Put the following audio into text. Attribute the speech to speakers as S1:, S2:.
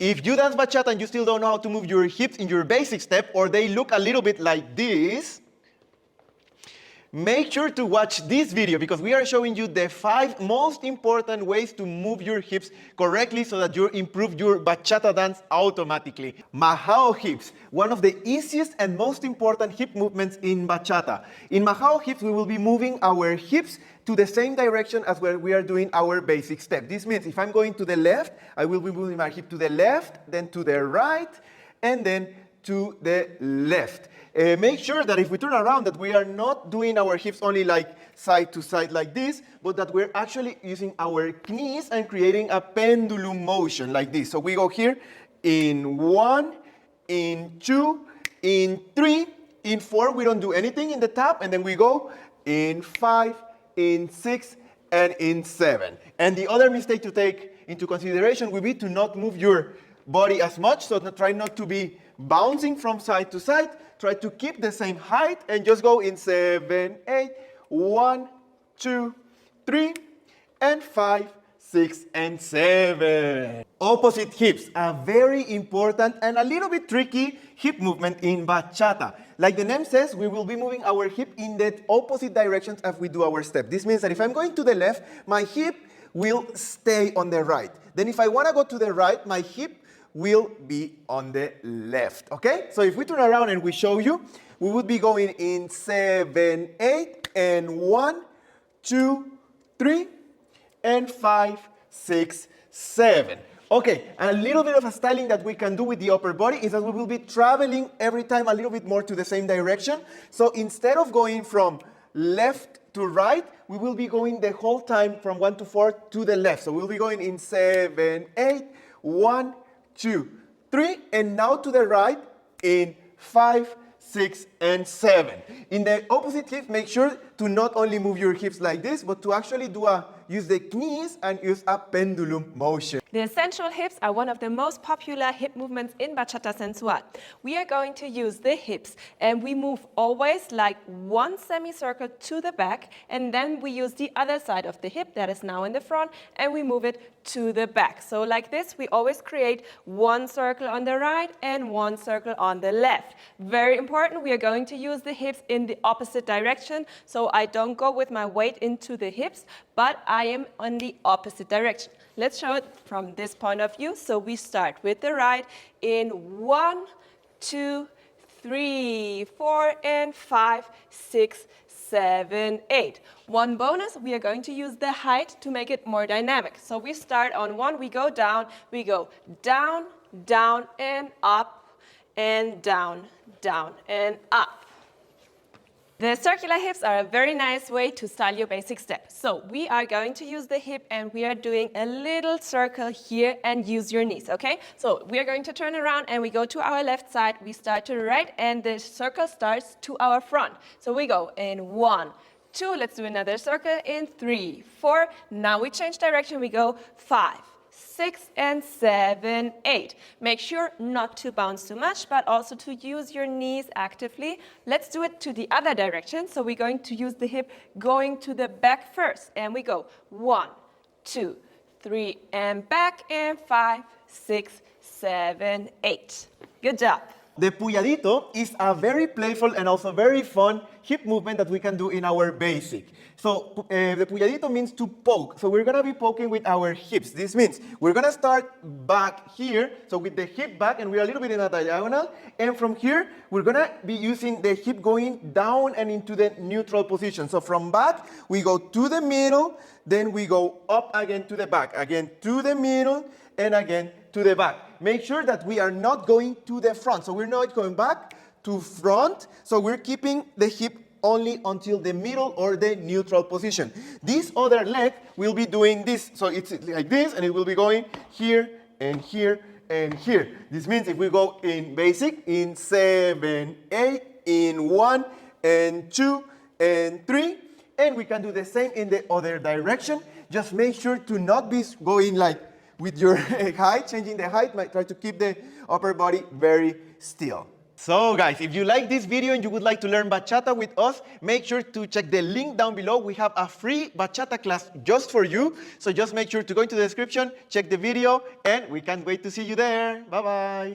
S1: If you dance bachata and you still don't know how to move your hips in your basic step, or they look a little bit like this, make sure to watch this video because we are showing you the 5 most important ways to move your hips correctly so that you improve your bachata dance automatically. Majao hips, one of the easiest and most important hip movements in bachata. In Majao hips, we will be moving our hips to the same direction as where we are doing our basic step. This means if I'm going to the left, I will be moving my hip to the left, then to the right, and then to the left. Make sure that if we turn around that we are not doing our hips only like side to side like this, but that we're actually using our knees and creating a pendulum motion like this. So we go here in 1, in 2, in 3, in 4, we don't do anything in the top, and then we go in 5, in 6, and in 7. And the other mistake to take into consideration would be to not move your body as much, so try not to be bouncing from side to side. Try to keep the same height and just go in 7, 8, 1, 2, 3, and 5, 6, and 7. Opposite hips, a very important and a little bit tricky hip movement in bachata. Like the name says, we will be moving our hip in the opposite directions as we do our step. This means that if I'm going to the left, my hip will stay on the right. Then if I want to go to the right, my hip will be on the left, okay? So if we turn around and we show you, we would be going in 7, 8, and 1, 2, 3, and 5, 6, 7. Okay, and a little bit of a styling that we can do with the upper body is that we will be traveling every time a little bit more to the same direction. So instead of going from left to right, we will be going the whole time from 1 to 4 to the left. So we'll be going in 7, 8, 1, 2, 3, and now to the right in 5, 6, and 7. In the opposite hips, make sure to not only move your hips like this, but to actually use the knees and use a pendulum motion.
S2: The sensual hips are one of the most popular hip movements in Bachata Sensual. We are going to use the hips and we move always like one semicircle to the back, and then we use the other side of the hip that is now in the front and we move it to the back. So like this, we always create one circle on the right and one circle on the left. Very important, we are going to use the hips in the opposite direction, so I don't go with my weight into the hips, but I am on the opposite direction. Let's show it from this point of view. So we start with the right in 1, 2, 3, 4, and 5, 6, 7, 8. One bonus, we are going to use the height to make it more dynamic. So we start on 1, we go down, down, and up, and down, and up. The circular hips are a very nice way to style your basic step. So we are going to use the hip and we are doing a little circle here and use your knees, okay? So we are going to turn around and we go to our left side, we start to the right, and the circle starts to our front. So we go in 1, 2, let's do another circle in 3, 4. Now we change direction, we go 5, 6, and 7, 8. Make sure not to bounce too much, but also to use your knees actively. Let's do it to the other direction. So we're going to use the hip going to the back first. And we go 1, 2, 3, and back, and 5, 6, 7, 8. Good job.
S1: The Pullaito is a very playful and also very fun hip movement that we can do in our basic. So the Pullaito means to poke. So we're going to be poking with our hips. This means we're going to start back here, so with the hip back, and we're a little bit in a diagonal. And from here, we're going to be using the hip going down and into the neutral position. So from back, we go to the middle, then we go up again to the back, again to the middle, and again to the back. Make sure that we are not going to the front. So we're not going back to front. So we're keeping the hip only until the middle or the neutral position. This other leg will be doing this. So it's like this, and it will be going here and here and here. This means if we go in basic, in 7, 8, in 1, and 2, and 3, and we can do the same in the other direction. Just make sure to not be going like with your height, changing the height. Try to keep the upper body very still. So guys, if you like this video and you would like to learn bachata with us, make sure to check the link down below. We have a free bachata class just for you. So just make sure to go into the description, check the video, and we can't wait to see you there. Bye-bye.